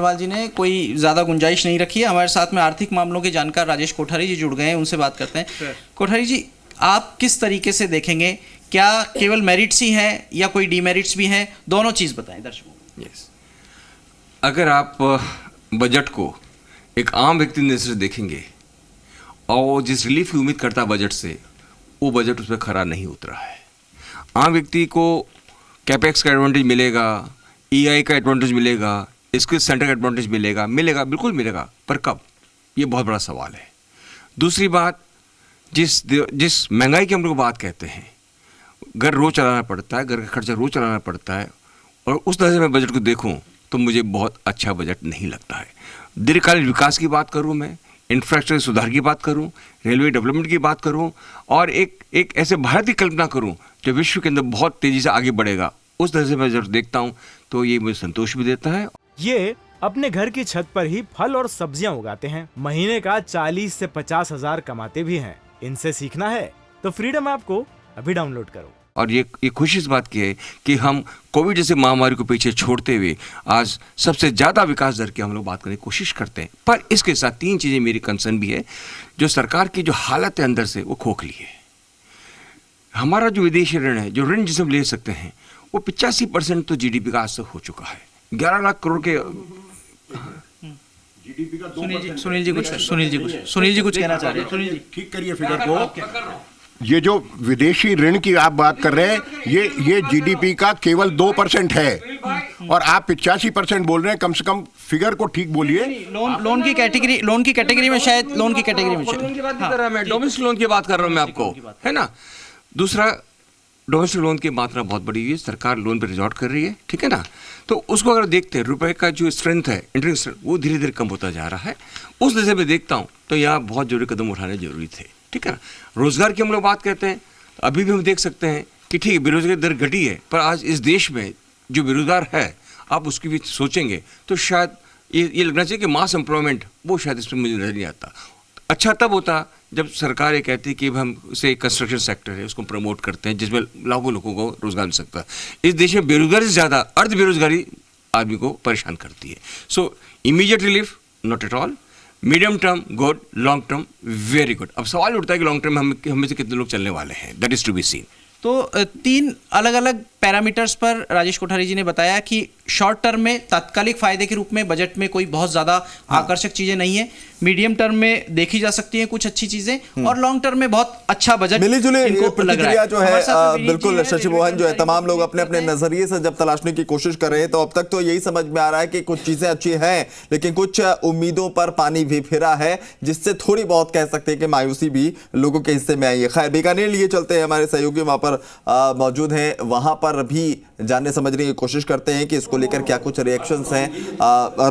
अग्रवाल जी ने कोई ज़्यादा गुंजाइश नहीं रखी है। हमारे साथ में आर्थिक मामलों के जानकार राजेश कोठारी जी जुड़ गए हैं, उनसे बात करते हैं। कोठारी जी, आप किस तरीके से देखेंगे, क्या केवल मेरिट्स ही हैं या कोई डीमेरिट्स भी हैं? दोनों चीज़ बताएं दर्शकों को। यस, अगर आप बजट को एक आम व्यक्ति की नज़र से देखेंगे और जिस रिलीफ की उम्मीद करता है बजट से, वो बजट उस पर खरा नहीं उतरा है। आम व्यक्ति को कैपेक्स का एडवांटेज मिलेगा, ईआई का एडवांटेज मिलेगा, स्किल सेंटर का एडवांटेज मिलेगा, बिल्कुल मिलेगा, पर कब, ये बहुत बड़ा सवाल है। दूसरी बात, जिस महंगाई की हम लोग बात कहते हैं, घर रोज चलाना पड़ता है, घर का खर्चा रोज चलाना पड़ता है, और उस तरह से मैं बजट को देखूं तो मुझे बहुत अच्छा बजट नहीं लगता है। दीर्घकालीन विकास की बात करूं, मैं इंफ्रास्ट्रक्चर सुधार की बात करूं, रेलवे डेवलपमेंट की बात करूं, और एक ऐसे भारत की कल्पना करूं जो विश्व के अंदर बहुत तेजी से आगे बढ़ेगा, उस तरह से मैं जब देखता हूं तो ये मुझे संतोष भी देता है। ये अपने घर की छत पर ही फल और सब्जियां उगाते हैं, महीने का 40 से 50 हजार कमाते भी हैं। इनसे सीखना है तो फ्रीडम ऐप को अभी डाउनलोड करो। और ये खुशी इस बात की है कि हम कोविड जैसे महामारी को पीछे छोड़ते हुए आज सबसे ज़्यादा विकास दर की हम लोग बात करने की कोशिश करते हैं। पर इसके साथ 3 चीज़ें मेरी कंसर्न भी है। जो सरकार की जो हालत है अंदर से, वो खोखली है। हमारा जो विदेशी ऋण है, जो ऋण जिसे हम ले सकते हैं, वो 85% तो जीडीपी का आज तक हो चुका है। 11 लाख करोड़ के जीडीपी का 2%। सुनील जी कुछ कहना चाह रहे हैं। सुनील जी, ठीक करिए फिगर को। ये जो विदेशी ऋण की आप बात कर रहे हैं, ये जीडीपी का केवल 2% है, और आप 85% बोल रहे हैं। कम से कम फिगर को ठीक बोलिए। लोन की कैटेगरी में शायद डोमेस्टिक लोन की बात कर रहा हूँ मैं आपको, है ना। दूसरा, डोमेस्टिक लोन की मात्रा बहुत बड़ी हुई है, सरकार लोन पर रिजॉर्ट कर रही है, ठीक है ना। तो उसको अगर देखते हैं, रुपए का जो स्ट्रेंथ है, इंटरेस्ट, वो धीरे धीरे कम होता जा रहा है। उस दिशा में देखता हूँ तो यहाँ बहुत जरूरी कदम उठाने जरूरी थे, ठीक है ना। रोजगार की हम लोग बात कहते हैं, अभी भी हम देख सकते हैं कि ठीक है, बेरोजगारी दर घटी है, पर आज इस देश में जो बेरोजगार है, आप उसकी भी सोचेंगे तो शायद ये लगना चाहिए कि मास एम्प्लॉयमेंट, वो शायद इसमें मुझे नजर नहीं आता। अच्छा तब होता जब सरकार ये कहती है कि हम उसे कंस्ट्रक्शन सेक्टर है, उसको प्रमोट करते हैं, जिसमें लाखों लोगों को रोजगार मिल सकता है। इस देश में बेरोजगारी से ज़्यादा अर्ध बेरोजगारी आदमी को परेशान करती है। So immediate relief not at all, medium term good, long term very good. अब सवाल उठता है कि लॉन्ग टर्म में हमें से कितने लोग चलने वाले हैं, that is to be seen. तो 3 अलग अलग पैरामीटर्स पर राजेश कोठारी जी ने बताया कि शॉर्ट टर्म में तात्कालिक फायदे के रूप में बजट में कोई बहुत ज़्यादा आकर्षक चीज़ें नहीं है, मीडियम टर्म में देखी जा सकती हैं कुछ अच्छी चीज़ें, और लॉन्ग टर्म में बहुत अच्छा बजट मिली-जुली प्रतिक्रिया जो है। बिल्कुल है, शशि मोहन जो है, तमाम लोग अपने अपने नजरिए से जब तलाशने की कोशिश कर रहे हैं, तो अब तक तो यही समझ में आ रहा है कि कुछ चीजें अच्छी हैं, लेकिन कुछ उम्मीदों पर पानी भी फिरा है, जिससे थोड़ी बहुत कह सकते हैं कि मायूसी भी लोगों के हिस्से में आई है। खैर, बीकानेर लिए चलते हैं, हमारे सहयोगी वहां पर मौजूद हैं, वहां पर भी जानने समझने की कोशिश करते हैं कि इसको लेकर क्या कुछ रिएक्शंस हैं।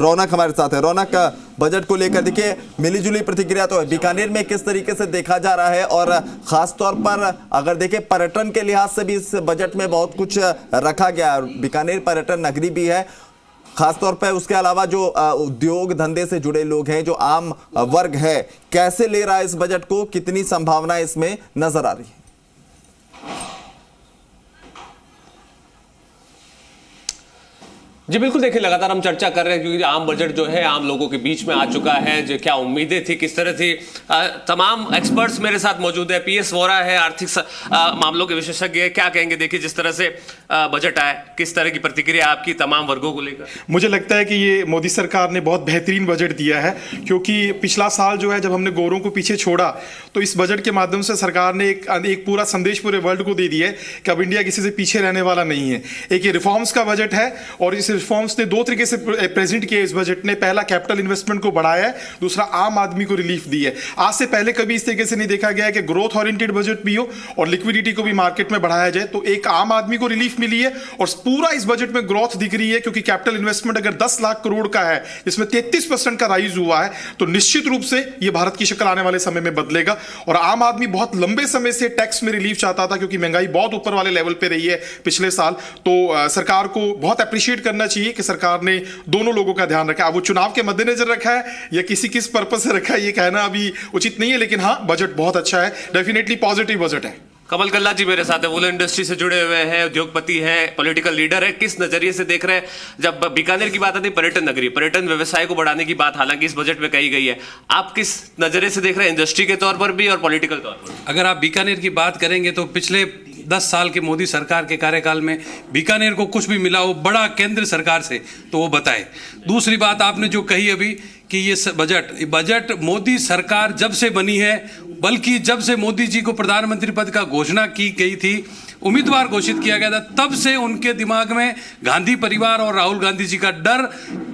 रौनक हमारे साथ है। रौनक, बजट को लेकर देखिए मिलीजुली प्रतिक्रिया तो है, बीकानेर में किस तरीके से देखा जा रहा है, और खास तौर पर अगर देखें पर्यटन के लिहाज से भी इस बजट में बहुत कुछ रखा गया। बीकानेर पर्यटन नगरी भी है खासतौर पर, उसके अलावा जो उद्योग धंधे से जुड़े लोग हैं, जो आम वर्ग है, कैसे ले रहा है इस बजट को, कितनी संभावना इसमें नजर आ रही है? जी बिल्कुल, देखिए लगातार हम चर्चा कर रहे हैं क्योंकि आम बजट जो है आम लोगों के बीच में आ चुका है। जो क्या उम्मीदें थी, किस तरह थी, तमाम एक्सपर्ट्स मेरे साथ मौजूद है। पीएस वोरा है, आर्थिक मामलों के विशेषज्ञ है। क्या कहेंगे, देखिए जिस तरह से बजट आया, किस तरह की प्रतिक्रिया आपकी तमाम वर्गों को लेकर? मुझे लगता है कि ये मोदी सरकार ने बहुत बेहतरीन बजट दिया है, क्योंकि पिछला साल जो है जब हमने गोरों को पीछे छोड़ा, तो इस बजट के माध्यम से सरकार ने एक पूरा संदेश पूरे वर्ल्ड को दे दिया है कि अब इंडिया किसी से पीछे रहने वाला नहीं है। एक ये रिफॉर्म्स का बजट है, और इस रिफॉर्म्स ने 2 तरीके से प्रेजेंट किया इस बजट ने। पहला, कैपिटल इन्वेस्टमेंट को बढ़ाया है, दूसरा आम आदमी को रिलीफ दी है। आज से पहले कभी इस तरीके से नहीं देखा गया है कि ग्रोथ ओरिएंटेड बजट भी हो और लिक्विडिटी को भी मार्केट में बढ़ाया जाए। तो एक आम आदमी को रिलीफ मिली है, और पूरा इस बजट में ग्रोथ दिख रही है, क्योंकि कैपिटल इन्वेस्टमेंट अगर 10 लाख करोड़ का है, जिसमें 33% का राइज हुआ है, तो निश्चित रूप से ये भारत की शक्ल आने वाले समय में बदलेगा। और आम आदमी बहुत लंबे समय से टैक्स में रिलीफ चाहता था, क्योंकि महंगाई बहुत ऊपर वाले लेवल पे रही है पिछले साल। तो सरकार को बहुत अप्रिशिएट करना चाहिए कि सरकार ने दोनों लोगों का ध्यान रखा है। अब वो चुनाव के मद्देनजर रखा है या किस पर्पस से रखा है, ये कहना अभी उचित नहीं है, लेकिन हाँ, बजट बहुत अच्छा है, डेफिनेटली पॉजिटिव बजट है। कमल कल्ला जी मेरे साथ है, वुलन इंडस्ट्री से जुड़े हुए हैं, उद्योगपति हैं, पॉलिटिकल लीडर है। किस नजरिए से देख रहे हैं जब बीकानेर की बात आती है, पर्यटन नगरी, पर्यटन व्यवसाय को बढ़ाने की बात हालांकि इस बजट में कही गई है, आप किस नजरिए से देख रहे हैं, इंडस्ट्री के तौर पर भी और पॉलिटिकल तौर पर? अगर आप बीकानेर की बात करेंगे तो पिछले 10 साल के मोदी सरकार के कार्यकाल में बीकानेर को कुछ भी मिला हो बड़ा केंद्र सरकार से तो वो बताए। दूसरी बात आपने जो कही अभी कि ये बजट मोदी सरकार जब से बनी है, बल्कि जब से मोदी जी को प्रधानमंत्री पद का घोषणा की गई थी, उम्मीदवार घोषित किया गया था, तब से उनके दिमाग में गांधी परिवार और राहुल गांधी जी का डर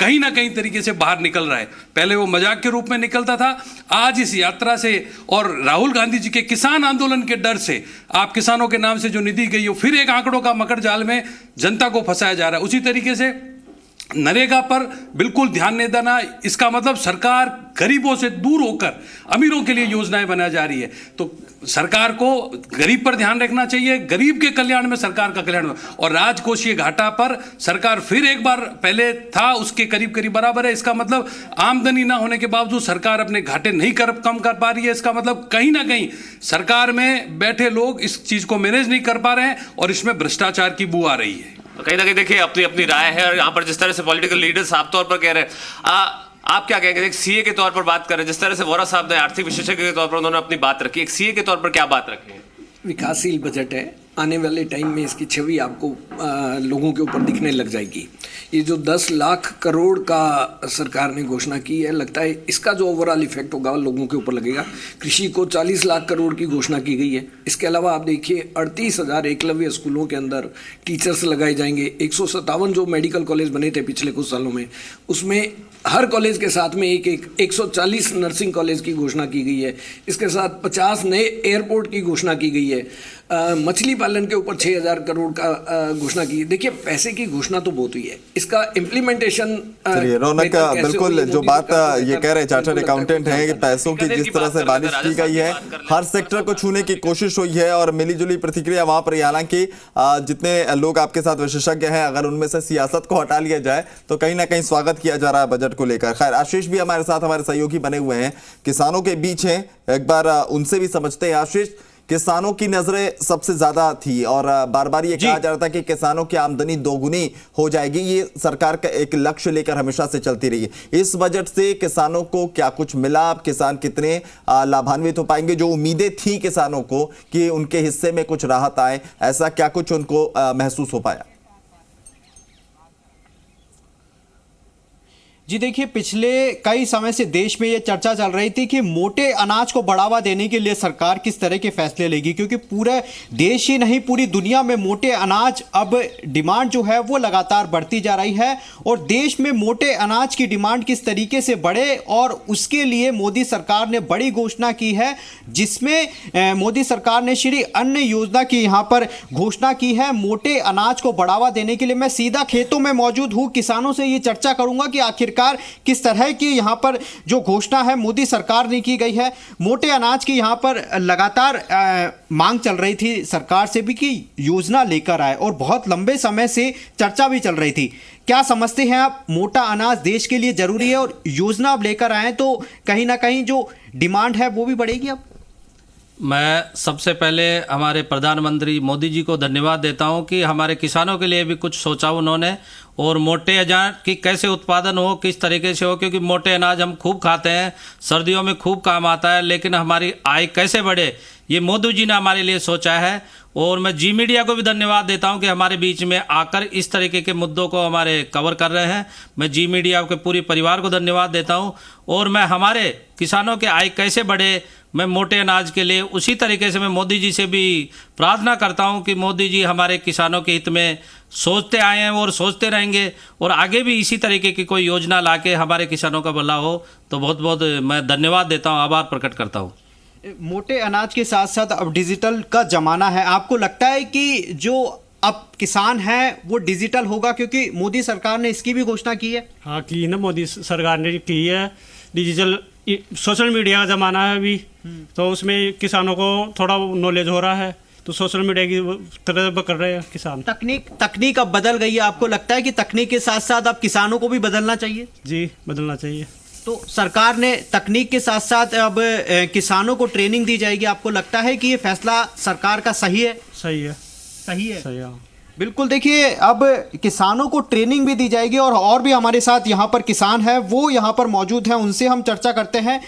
कहीं ना कहीं तरीके से बाहर निकल रहा है। पहले वो मजाक के रूप में निकलता था, आज इस यात्रा से और राहुल गांधी जी के किसान आंदोलन के डर से, आप किसानों के नाम से जो निधि गई हो, फिर एक आंकड़ों का मकड़ जाल में जनता को फंसाया जा रहा है। उसी तरीके से नरेगा पर बिल्कुल ध्यान नहीं देना, इसका मतलब सरकार गरीबों से दूर होकर अमीरों के लिए योजनाएं बनाई जा रही है। तो सरकार को गरीब पर ध्यान रखना चाहिए, गरीब के कल्याण में सरकार का कल्याण। और राजकोषीय घाटा पर सरकार फिर एक बार पहले था उसके करीब करीब बराबर है। इसका मतलब आमदनी ना होने के बावजूद सरकार अपने घाटे नहीं कम कर पा रही है। इसका मतलब कहीं ना कहीं सरकार में बैठे लोग इस चीज को मैनेज नहीं कर पा रहे हैं और इसमें भ्रष्टाचार की बू आ रही है। तो कहीं ना कहीं देखिए अपनी अपनी राय है, और यहाँ पर जिस तरह से पॉलिटिकल लीडर साफ तौर पर कह रहे हैं, आप क्या कहेंगे? एक सीए के तौर पर बात करें, जिस तरह से वोरा साहब ने आर्थिक विशेषज्ञ के तौर पर उन्होंने अपनी बात रखी, एक सीए के तौर पर क्या बात रखी है? विकासशील बजट है, आने वाले टाइम में इसकी छवि आपको लोगों के ऊपर दिखने लग जाएगी। ये जो 10 लाख करोड़ का सरकार ने घोषणा की है, लगता है इसका जो ओवरऑल इफेक्ट होगा लोगों के ऊपर लगेगा। कृषि को 40 लाख करोड़ की घोषणा की गई है। इसके अलावा आप देखिए 38,000 एकलव्य स्कूलों के अंदर टीचर्स लगाए जाएंगे। 157 जो मेडिकल कॉलेज बने थे पिछले कुछ सालों में, उसमें हर कॉलेज के साथ में 140 नर्सिंग कॉलेज की घोषणा की गई है। इसके साथ 50 नए एयरपोर्ट की घोषणा की गई है। मछली पालन के ऊपर 6,000 करोड़ का घोषणा की। देखिए पैसे की घोषणा तो बहुत हुई है, इसका इम्प्लीमेंटेशन। रौनक बिल्कुल जो बात ये कह रहे चार्टर्ड अकाउंटेंट हैं कि पैसों की जिस तरह से बारिश की गई है, हर सेक्टर को छूने की कोशिश हुई है और मिलीजुली प्रतिक्रिया वहां पर। हालांकि जितने लोग आपके साथ विशेषज्ञ हैं, अगर उनमें से सियासत को हटा लिया जाए तो कहीं ना कहीं स्वागत किया जा रहा है बजट को लेकर। खैर, आशीष भी हमारे साथ, हमारे सहयोगी बने हुए हैं, किसानों के बीच हैं, एक बार उनसे भी समझते हैं। आशीष, किसानों की नजरें सबसे ज्यादा थी और बार बार ये कहा जा रहा था कि किसानों की आमदनी दोगुनी हो जाएगी, ये सरकार का एक लक्ष्य लेकर हमेशा से चलती रही है। इस बजट से किसानों को क्या कुछ मिला? किसान कितने लाभान्वित हो पाएंगे? जो उम्मीदें थी किसानों को कि उनके हिस्से में कुछ राहत आए, ऐसा क्या कुछ उनको महसूस हो पाया? जी देखिए, पिछले कई समय से देश में ये चर्चा चल रही थी कि मोटे अनाज को बढ़ावा देने के लिए सरकार किस तरह के फैसले लेगी, क्योंकि पूरे देश ही नहीं पूरी दुनिया में मोटे अनाज अब डिमांड जो है वो लगातार बढ़ती जा रही है। और देश में मोटे अनाज की डिमांड किस तरीके से बढ़े, और उसके लिए मोदी सरकार ने बड़ी घोषणा की है, जिसमें मोदी सरकार ने श्री अन्न योजना की यहाँ पर घोषणा की है मोटे अनाज को बढ़ावा देने के लिए। मैं सीधा खेतों में मौजूद हूँ, किसानों से ये चर्चा करूंगा कि आखिरकार किस तरह की यहां पर जो घोषणा है मोदी सरकार ने की गई है। मोटे अनाज की यहां पर लगातार मांग चल रही थी सरकार से भी कि योजना लेकर आए, और बहुत लंबे समय से चर्चा भी चल रही थी। क्या समझते हैं आप, मोटा अनाज देश के लिए जरूरी है, और योजना आप लेकर आए तो कहीं ना कहीं जो डिमांड है वो भी बढ़ेगी? अब मैं सबसे पहले हमारे प्रधानमंत्री मोदी जी को धन्यवाद देता हूं कि हमारे किसानों के लिए भी कुछ सोचा उन्होंने, और मोटे अनाज की कैसे उत्पादन हो, किस तरीके से हो, क्योंकि मोटे अनाज हम खूब खाते हैं, सर्दियों में खूब काम आता है, लेकिन हमारी आय कैसे बढ़े ये मोदी जी ने हमारे लिए सोचा है। और मैं जी मीडिया को भी धन्यवाद देता हूं कि हमारे बीच में आकर इस तरीके के मुद्दों को हमारे कवर कर रहे हैं। मैं जी मीडिया के पूरे परिवार को धन्यवाद देता हूं। और मैं हमारे किसानों के आय कैसे बढ़े, मैं मोटे अनाज के लिए उसी तरीके से मैं मोदी जी से भी प्रार्थना करता हूं कि मोदी जी हमारे किसानों के हित में सोचते आए हैं और सोचते रहेंगे, और आगे भी इसी तरीके की कोई योजना लाके हमारे किसानों का भला हो। तो बहुत बहुत मैं धन्यवाद देता हूं, आभार प्रकट करता हूं। मोटे अनाज के साथ साथ अब डिजिटल का जमाना है, आपको लगता है कि जो अब किसान है वो डिजिटल होगा, क्योंकि मोदी सरकार ने इसकी भी घोषणा की है? हाँ, की ना, मोदी सरकार ने की है। डिजिटल सोशल मीडिया का ज़माना है अभी, तो उसमें किसानों को थोड़ा नॉलेज हो रहा है, तो सोशल मीडिया की तरह कर रहे हैं किसान। तकनीक अब बदल गई है, आपको लगता है कि तकनीक के साथ साथ अब किसानों को भी बदलना चाहिए? जी, बदलना चाहिए। तो सरकार ने तकनीक के साथ साथ अब किसानों को ट्रेनिंग दी जाएगी। आपको लगता है कि ये फैसला सरकार का सही है? सही है। सही है, सही है। बिल्कुल। देखिए, अब किसानों को ट्रेनिंग भी दी जाएगी और भी हमारे साथ यहाँ पर किसान है, वो यहाँ पर मौजूद हैं, उनसे हम चर्चा करते हैं।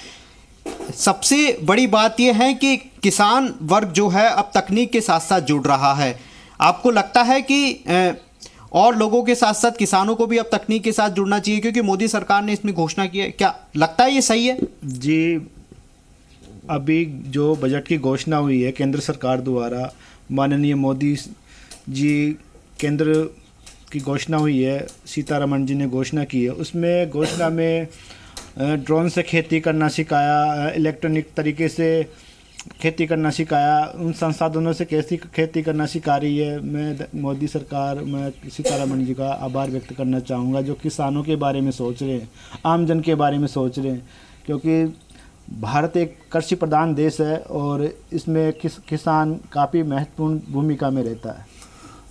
सबसे बड़ी बात यह है कि किसान वर्ग जो है अब तकनीक के साथ साथ जुड़ रहा है। आपको लगता है कि और लोगों के साथ साथ किसानों को भी अब तकनीक के साथ जुड़ना चाहिए, क्योंकि मोदी सरकार ने इसमें घोषणा की है? क्या लगता है ये सही है? जी, अभी जो बजट की घोषणा हुई है केंद्र सरकार द्वारा, माननीय मोदी जी केंद्र की घोषणा हुई है, सीतारमण जी ने घोषणा की है, उसमें घोषणा में ड्रोन से खेती करना सिखाया, इलेक्ट्रॉनिक तरीके से खेती करना सिखाया, उन संसाधनों से कैसी खेती करना सिखा रही है। मैं मोदी सरकार, मैं सीतारमण जी का आभार व्यक्त करना चाहूँगा, जो किसानों के बारे में सोच रहे हैं, आम जन के बारे में सोच रहे हैं, क्योंकि भारत एक कृषि प्रधान देश है और इसमें किसान काफ़ी महत्वपूर्ण भूमिका में रहता है।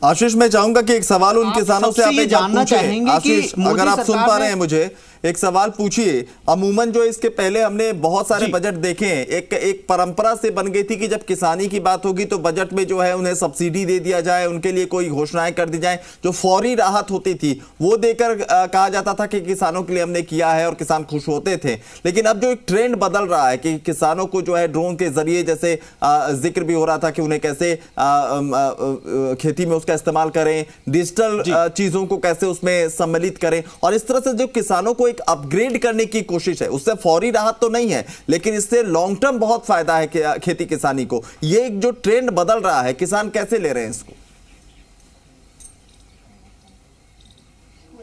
आशीष, मैं चाहूंगा कि एक सवाल उन किसानों से आप एक जानना चाहेंगे। आशीष, अगर आप सुन पा रहे हैं मुझे, एक सवाल पूछिए। अमूमन जो इसके पहले हमने बहुत सारे बजट देखे हैं, एक परंपरा से बन गई थी कि जब किसानी की बात होगी तो बजट में जो है उन्हें सब्सिडी दे दिया जाए, उनके लिए कोई घोषणाएं कर दी जाए, जो फौरी राहत होती थी वो देकर कहा जाता था कि किसानों के लिए हमने किया है और किसान खुश होते थे। लेकिन अब जो एक ट्रेंड बदल रहा है कि किसानों को जो है ड्रोन के जरिए, जैसे जिक्र भी हो रहा था कि उन्हें कैसे खेती में उसका इस्तेमाल करें, डिजिटल चीजों को कैसे उसमें सम्मिलित करें, और इस तरह से जो किसानों को एक अपग्रेड करने की कोशिश है। उससे फौरी राहत तो नहीं है, लेकिन इससे लॉन्ग टर्म बहुत फायदा है कि खेती किसानी को। ये एक जो ट्रेंड बदल रहा है, किसान कैसे ले रहे हैं इसको?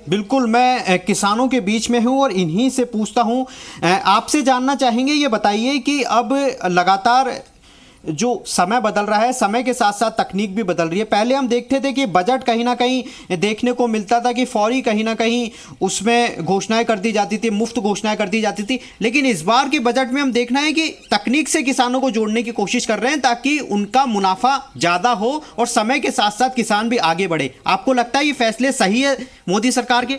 बिल्कुल, मैं किसानों के बीच में हूं और इन्हीं से पूछता हूं। आपसे जानना चाहेंगे, ये बताइए कि अब लगातार जो समय बदल रहा है, समय के साथ साथ तकनीक भी बदल रही है। पहले हम देखते थे कि बजट कहीं ना कहीं देखने को मिलता था कि फौरी कहीं ना कहीं उसमें घोषणाएं कर दी जाती थी, मुफ्त घोषणाएं कर दी जाती थी। लेकिन इस बार के बजट में हम देखना है कि तकनीक से किसानों को जोड़ने की कोशिश कर रहे हैं ताकि उनका मुनाफा ज़्यादा हो और समय के साथ साथ किसान भी आगे बढ़े। आपको लगता है ये फैसले सही है मोदी सरकार के?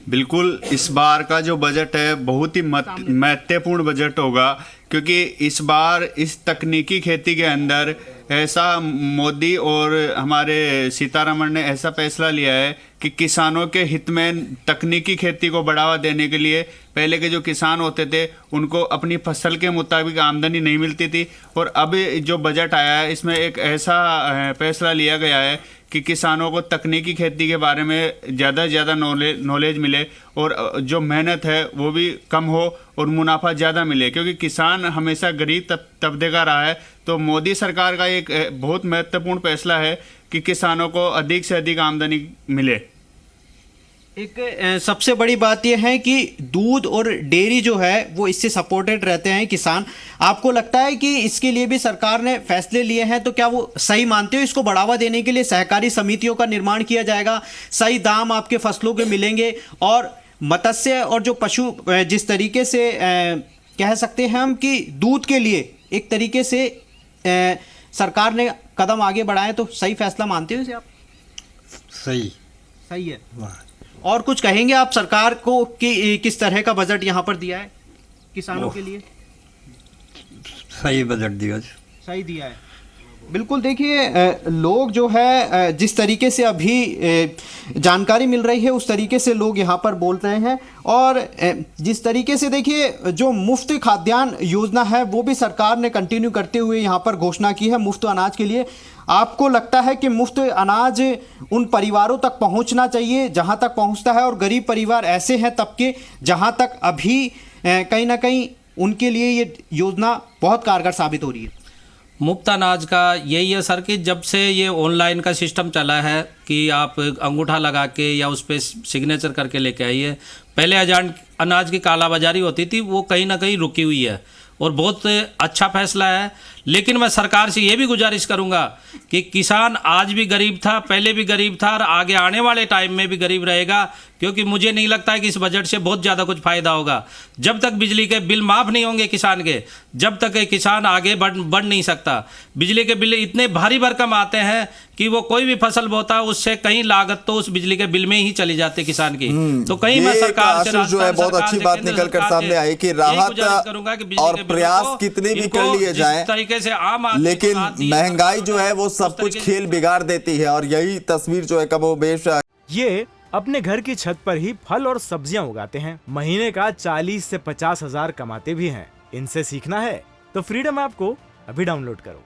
बिल्कुल, इस बार का जो बजट है बहुत ही महत्वपूर्ण बजट होगा, क्योंकि इस बार इस तकनीकी खेती के अंदर ऐसा मोदी और हमारे सीतारमण ने ऐसा फैसला लिया है कि किसानों के हित में तकनीकी खेती को बढ़ावा देने के लिए पहले के जो किसान होते थे उनको अपनी फसल के मुताबिक आमदनी नहीं मिलती थी, और अब जो बजट आया है इसमें एक ऐसा फैसला लिया गया है कि किसानों को तकनीकी खेती के बारे में ज़्यादा से ज़्यादा नॉलेज मिले और जो मेहनत है वो भी कम हो और मुनाफा ज़्यादा मिले, क्योंकि किसान हमेशा गरीब तबके का रहा है। तो मोदी सरकार का एक बहुत महत्वपूर्ण फैसला है कि किसानों को अधिक से अधिक आमदनी मिले। एक सबसे बड़ी बात यह है कि दूध और डेयरी जो है वो इससे सपोर्टेड रहते हैं किसान। आपको लगता है कि इसके लिए भी सरकार ने फैसले लिए हैं, तो क्या वो सही मानते हो? इसको बढ़ावा देने के लिए सहकारी समितियों का निर्माण किया जाएगा, सही दाम आपके फसलों के मिलेंगे, और मत्स्य और जो पशु जिस तरीके से कह सकते हैं हम कि दूध के लिए एक तरीके से सरकार ने कदम आगे बढ़ाए, तो सही फैसला मानते हो इसे आप? सही है। और कुछ कहेंगे आप सरकार को कि किस तरह का बजट यहाँ पर दिया है किसानों के लिए? सही बजट दिया, सही दिया है। बिल्कुल, देखिए लोग जो है जिस तरीके से अभी जानकारी मिल रही है उस तरीके से लोग यहाँ पर बोल रहे हैं, और जिस तरीके से देखिए जो मुफ्त खाद्यान्न योजना है वो भी सरकार ने कंटिन्यू करते हुए यहाँ पर घोषणा की है मुफ्त अनाज के लिए। आपको लगता है कि मुफ्त अनाज उन परिवारों तक पहुँचना चाहिए जहाँ तक पहुँचता है, और गरीब परिवार ऐसे हैं तबके जहाँ तक अभी कहीं ना कहीं उनके लिए ये योजना बहुत कारगर साबित हो रही है? मुफ्त अनाज का यही है सर कि जब से ये ऑनलाइन का सिस्टम चला है कि आप अंगूठा लगा के या उस पर सिग्नेचर करके लेके आइए, पहले अनाज की कालाबाजारी होती थी, वो कहीं ना कहीं रुकी हुई है और बहुत अच्छा फैसला है। लेकिन मैं सरकार से ये भी गुजारिश करूंगा कि किसान आज भी गरीब था, पहले भी गरीब था और आगे आने वाले टाइम में भी गरीब रहेगा, क्योंकि मुझे नहीं लगता है कि इस बजट से बहुत ज़्यादा कुछ फ़ायदा होगा। जब तक बिजली के बिल माफ़ नहीं होंगे किसान के, जब तक किसान आगे बढ़ नहीं सकता। बिजली के बिल इतने भारी भरकम आते हैं कि वो कोई भी फसल बोता है उससे कहीं लागत तो उस बिजली के बिल में ही चली जाती किसान की। तो कहीं मैं सरकार से जो है बहुत अच्छी बात निकल कर सामने आई कि राहत और प्रयास कितने भी कर लिए जाएं, तरीके से आम लेकिन महंगाई जो है वो सब कुछ खेल बिगाड़ देती है। और यही तस्वीर जो है कमोबेश ये अपने घर की छत पर ही फल और सब्जियां उगाते हैं, महीने का 40 से 50 हजार कमाते भी हैं। इनसे सीखना है तो फ्रीडम ऐप को अभी डाउनलोड करो।